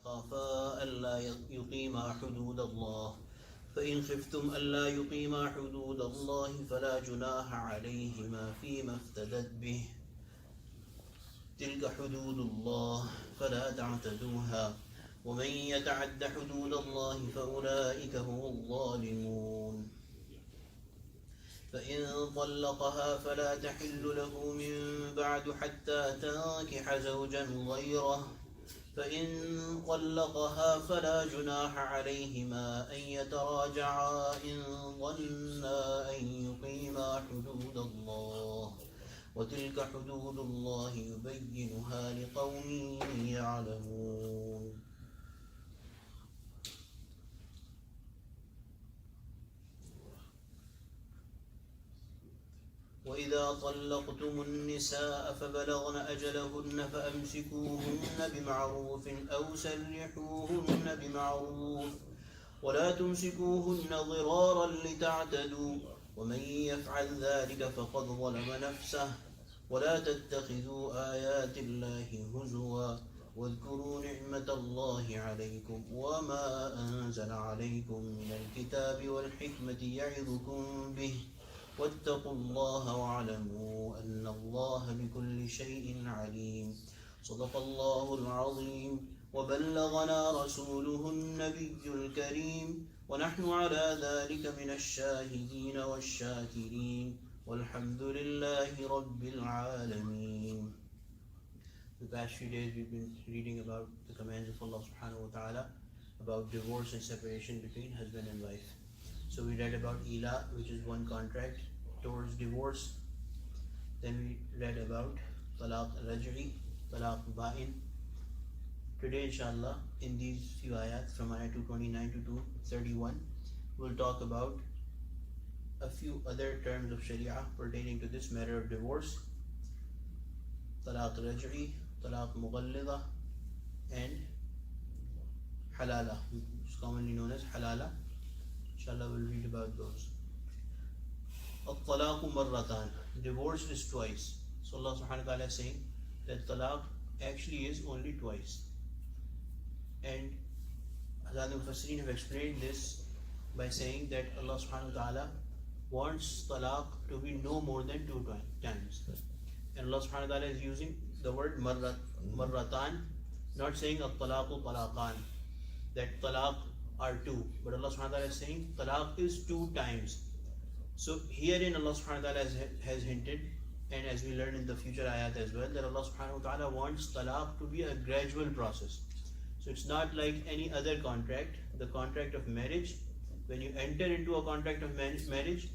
خافا ألا يقيما حدود الله فإن خفتم ألا يقيما حدود الله فلا جناح عليهما فيما افتدت به تلك حدود الله فلا تعتدوها ومن يتعد حدود الله فأولئك هم الظالمون فإن طلقها فلا تحل له من بعد حتى تنكح زوجا غيره فإن طلقها فلا جناح عليهما أن يتراجعا إن ظنا أن يقيما حدود الله وتلك حدود الله يبينها لقوم يعلمون. وإذا طلقتم النساء فبلغن أجلهن فأمسكوهن بمعروف أو سرحوهن بمعروف ولا تمسكوهن ضرارا لتعتدوا ومن يفعل ذلك فقد ظلم نفسه ولا تتخذوا آيات الله هزوا واذكروا نعمة الله عليكم وما أنزل عليكم من الكتاب والحكمة يعظكم به واتقوا الله واعلموا أن الله بكل شيء عليم. صدق الله العظيم وبلغنا رسوله النبي الكريم ونحن على ذلك من الشاهدين والشاكرين والحمد لله رب العالمين. The past few days we've been reading about the commands of Allah subhanahu wa ta'ala about divorce and separation between husband and wife. So we read about ila, which is one contract towards divorce. Then we read about talaq raj'i, talaq ba'in. Today inshallah in these few ayats from ayat 229 to 231 we'll talk about a few other terms of sharia pertaining to this matter of divorce. Talaq raj'i, talaq mughallidha and halala, which is commonly known as halala. Inshallah we'll read about those. At-talaqu marratan, divorce is twice. So Allah subhanahu wa ta'ala is saying that talaq actually is only twice. And Hazrat al-Mufassirin have explained this by saying that Allah subhanahu wa ta'ala wants talaq to be no more than 2 times. And Allah subhanahu wa ta'ala is using the word marratan, not saying at-talaqu talaqan, that talaq are 2, but Allah subhanahu wa ta'ala is saying talaq is 2 times. So herein Allah subhanahu wa ta'ala has hinted, and as we learn in the future ayat as well, that Allah subhanahu wa ta'ala wants talaq to be a gradual process. So it's not like any other contract, the contract of marriage. When you enter into a contract of marriage,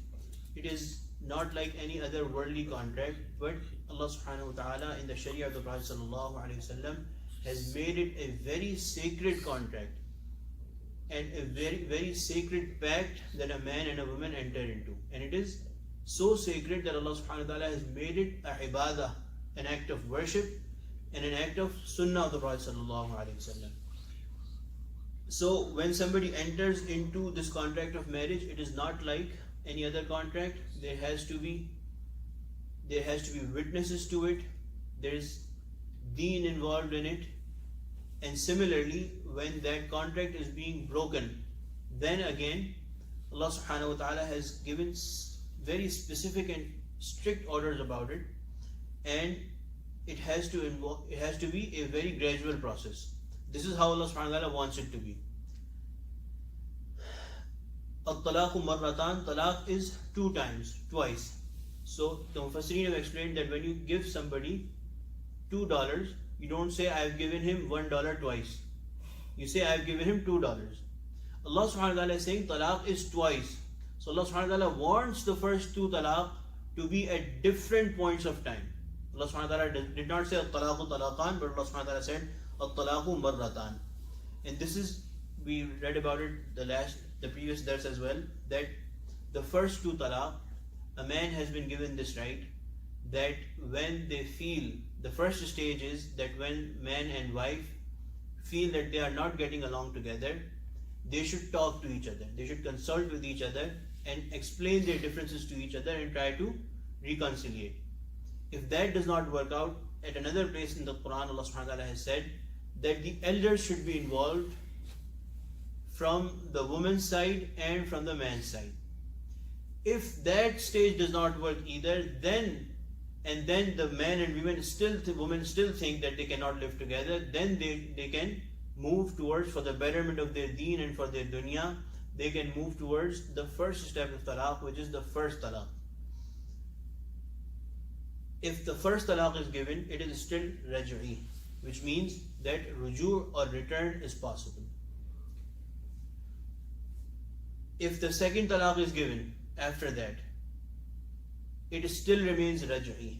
it is not like any other worldly contract, but Allah subhanahu wa ta'ala in the Sharia of the Prophet sallallahu alaihi wasallam has made it a very sacred contract and a very, very sacred pact that a man and a woman enter into. And it is so sacred that Allah subhanahu wa ta'ala has made it a ibadah, an act of worship and an act of sunnah of the Prophet sallallahu alaihi wasallam. So when somebody enters into this contract of marriage, it is not like any other contract. There has to be witnesses to it. There is deen involved in it. And similarly, when that contract is being broken, then again Allah subhanahu wa ta'ala has given very specific and strict orders about it, and it has to be a very gradual process. This is how Allah subhanahu wa ta'ala wants it to be. At-talaqu marratan, talaq is 2 times, twice. So the Mufassirin have explained that when you give somebody $2, you don't say I have given him $1 twice. You say I have given him $2. Allah subhanahu wa ta'ala is saying talaq is twice. So Allah subhanahu wa ta'ala wants the first 2 talaq to be at different points of time. Allah subhanahu wa ta'ala did not say at-talaqu talaqan, but Allah subhanahu wa ta'ala said at-talaqu marratan. And this is, we read about it the previous dars as well, that the first 2 talaq, a man has been given this right, that when they feel, the first stage is that when man and wife feel that they are not getting along together, they should talk to each other. They should consult with each other and explain their differences to each other and try to reconciliate. If that does not work out, at another place in the Quran, Allah subhanahu wa ta'ala has said that the elders should be involved from the woman's side and from the man's side. If that stage does not work either, then the man and women still think that they cannot live together, then they can move towards, for the betterment of their deen and for their dunya, they can move towards the first step of talaq, which is the first talaq. If the first talaq is given, it is still raj'i, which means that ruju' or return is possible. If the second talaq is given after that, it still remains raj'i,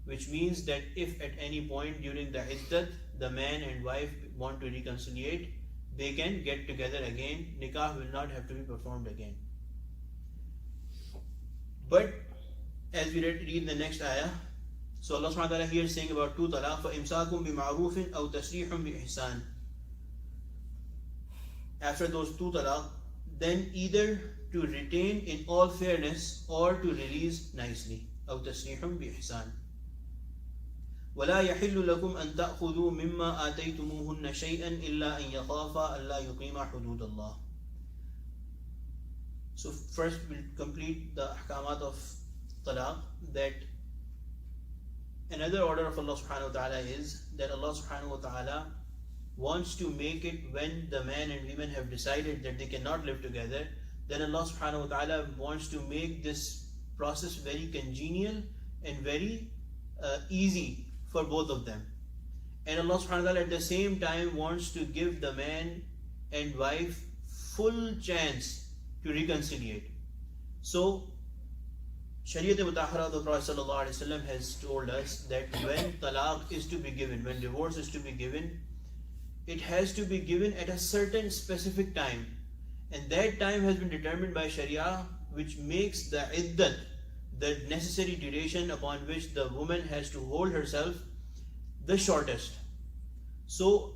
which means that if at any point during the iddat the man and wife want to reconciliate, they can get together again. Nikah will not have to be performed again. But as we read the next ayah, so Allah subhanahu wa ta'ala here is saying about two talaq, فَإِمْسَاكُمْ بِمَعْرُوفٍ أَوْ تَسْرِيحٌ بِإِحْسَانٍ. After those two talaq, then either to retain in all fairness or to release nicely. أَوْ تَسْرِيحٌ بِإِحْسَانٍ. وَلَا يَحِلُّ لَكُمْ أَن تَأْخُذُوا مِمَّا آتَيْتُمُوهُنَّ شَيْئًا إِلَّا أَن يَخَافَا أَلَّا يُقِيمَا حُدُودَ اللَّهِ. So first we'll complete the ahkamat of talaq. That another order of Allah subhanahu wa ta'ala is that Allah subhanahu wa ta'ala wants to make it when the man and women have decided that they cannot live together, then Allah subhanahu wa ta'ala wants to make this process very congenial and very easy for both of them. And Allah subhanahu wa ta'ala at the same time wants to give the man and wife full chance to reconciliate. So Shariat Mutahhara of the Prophet ﷺ has told us that when talaq is to be given, when divorce is to be given, it has to be given at a certain specific time, and that time has been determined by Sharia, which makes the iddat, the necessary duration upon which the woman has to hold herself, the shortest. So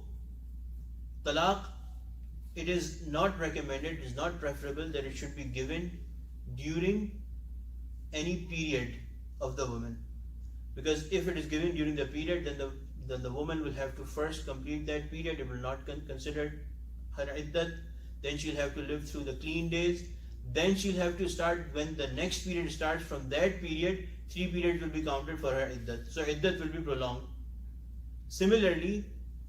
talaq, it is not recommended, it is not preferable that it should be given during any period of the woman, because if it is given during the period, then the woman will have to first complete that period. It will not consider her iddat. Then she'll have to live through the clean days. Then she'll have to start, when the next period starts, from that period 3 periods will be counted for her iddat. So iddat will be prolonged. Similarly,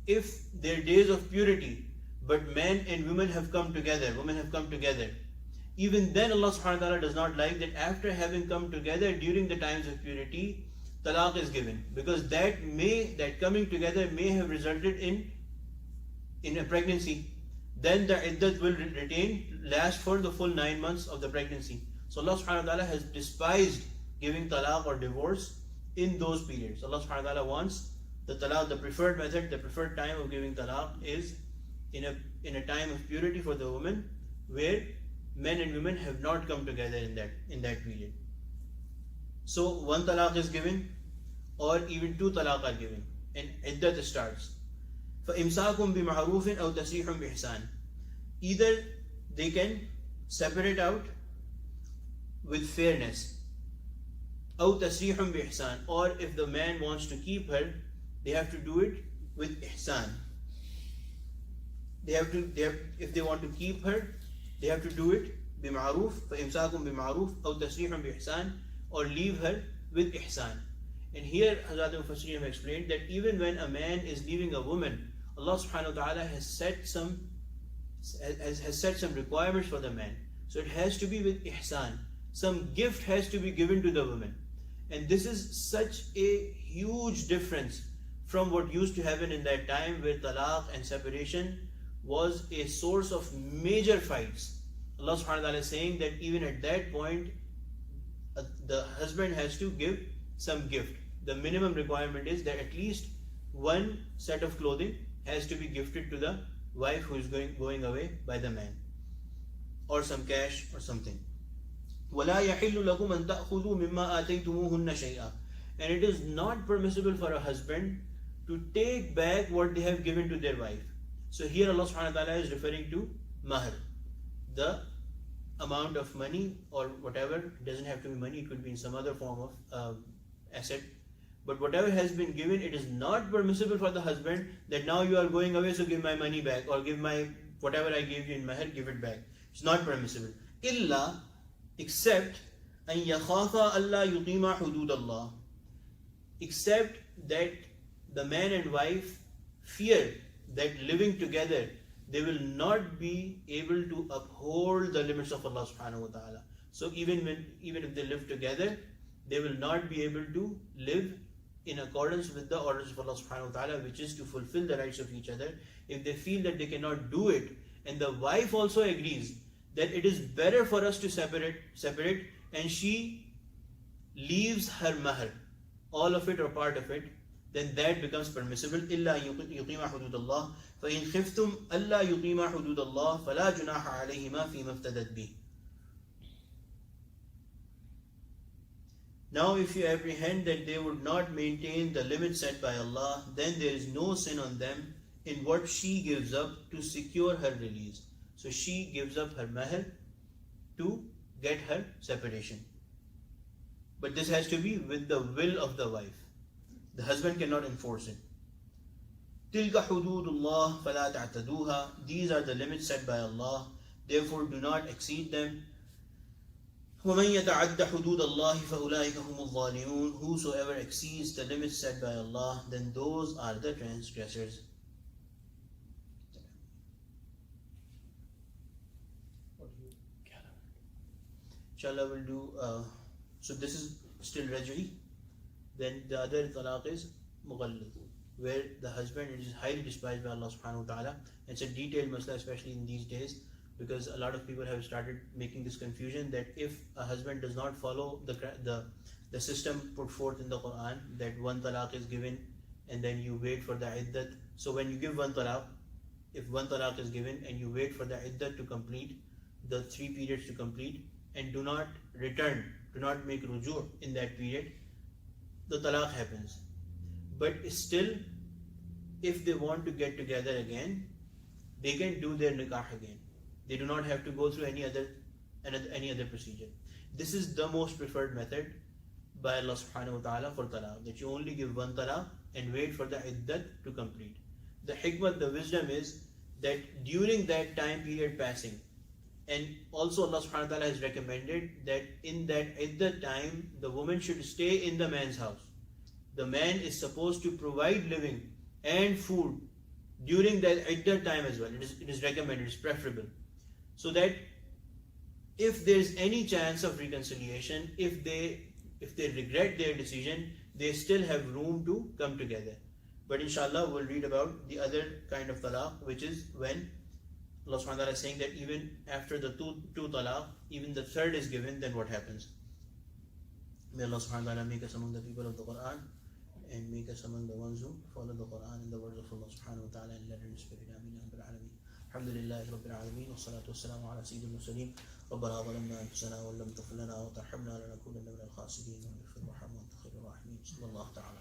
if their days of purity, but men and women have come together, even then Allah subhanahu wa ta'ala does not like that after having come together during the times of purity, talaq is given, because that coming together may have resulted in a pregnancy. Then the iddat will last for the full 9 months of the pregnancy. So Allah subhanahu wa ta'ala has despised giving talaq or divorce in those periods. Allah subhanahu wa ta'ala wants the talaq, the preferred method, the preferred time of giving talaq is in a time of purity for the woman, where men and women have not come together in that period. So one talaq is given, or even two talaq are given, and iddat starts. فَإِمْسَاكُمْ بِمَعْرُوفٍ أَوْ تَسْرِيحٌ بِإِحْسَانٍ. Either they can separate out with fairness, أَوْ تَسْرِيحٌ بِإِحْسَانٍ, or if the man wants to keep her, they have to do it with ihsan. If they want to keep her, they have to do it بِمَعْرُوفٍ, فَإِمْسَاكُمْ بِمَعْرُوفٍ أَوْ تَسْرِيحٌ بِإِحْسَانٍ, or leave her with ihsan. And here Hazrat al-Mufassirin have explained that even when a man is leaving a woman, Allah subhanahu wa ta'ala has set some requirements for the man. So it has to be with ihsan. Some gift has to be given to the woman. And this is such a huge difference from what used to happen in that time, where talaq and separation was a source of major fights. Allah subhanahu wa ta'ala is saying that even at that point, the husband has to give some gift. The minimum requirement is that at least one set of clothing has to be gifted to the wife who is going away by the man, or some cash or something. وَلَا يَحِلُّ لَكُمْ أَن تَأْخُذُوا مِمَّا آتَيْتُمُوهُنَّ شَيْئًا. And it is not permissible for a husband to take back what they have given to their wife. So here Allah subhanahu wa ta'ala is referring to mahr, the amount of money or whatever. It doesn't have to be money, it could be in some other form of asset, But whatever has been given, it is not permissible for the husband that now you are going away, so give my money back, or give my whatever I gave you in mahr, give it back. It's not permissible. Illa, except an yakhafa Allah yuqima hudud Allah. Except that the man and wife fear that living together they will not be able to uphold the limits of Allah subhanahu wa ta'ala. So even if they live together, they will not be able to live in accordance with the orders of Allah subhanahu wa ta'ala, which is to fulfill the rights of each other. If they feel that they cannot do it, and the wife also agrees that it is better for us to separate, and she leaves her mahr, all of it or part of it, then that becomes permissible. إِلَّا يُقِيمَ حُدُودَ اللَّهِ فَإِنْ خِفْتُمْ أَلَّا يُقِيمَ حُدُودَ اللَّهِ فَلَا جُنَاحَ عَلَيْهِمَا فِي مَا افْتَدَتْ بِهِ. Now if you apprehend that they would not maintain the limits set by Allah, then there is no sin on them in what she gives up to secure her release. So she gives up her mahr to get her separation. But this has to be with the will of the wife. The husband cannot enforce it. تِلْكَ حُدُودُ اللَّهِ فَلَا تَعْتَدُوهَا. These are the limits set by Allah, therefore do not exceed them. وَمَنْ يَتَعَدَّ حُدُودَ اللَّهِ فَأُولَٰئِكَ هُمُ الظَّالِمُونَ. Whosoever exceeds the limits set by Allah, then those are the transgressors. Inshallah we'll do, so this is still raj'i. Then the other talaq is mughallad, where the husband is highly despised by Allah subhanahu wa ta'ala. It's a detailed masla, especially in these days, because a lot of people have started making this confusion that if a husband does not follow the system put forth in the Quran, that one talaq is given and then you wait for the iddat. So when you give one talaq, if one talaq is given and you wait for the iddat to complete, the 3 periods to complete, and do not return, do not make ruju' in that period, the talaq happens. But still, if they want to get together again, they can do their nikah again. They do not have to go through any other procedure. This is the most preferred method by Allah subhanahu wa ta'ala for talaq, that you only give one talaq and wait for the iddat to complete. The hikmah, the wisdom is that during that time period passing, and also Allah subhanahu wa ta'ala has recommended that in that iddat time, the woman should stay in the man's house. The man is supposed to provide living and food during that iddat time as well. It is recommended, it is preferable. So that if there is any chance of reconciliation, if they regret their decision, they still have room to come together. But inshallah we'll read about the other kind of talaq, which is when Allah subhanahu wa ta'ala is saying that even after the two talaq, even the third is given, then what happens? May Allah subhanahu wa ta'ala make us among the people of the Quran and make us among the ones who follow the Quran and the words of Allah subhanahu wa ta'ala and let in spirit. Ameen. Alhamdulillahi Rabbil Alameen. Wassalatu wassalamu ala sayyidil mursaleen. ربنا ظلمنا أنفسنا وإن لم تغفر لنا وترحمنا لنكونن من الخاسرين واغفر وارحم وأنت خير الراحمين. صلى الله تعالى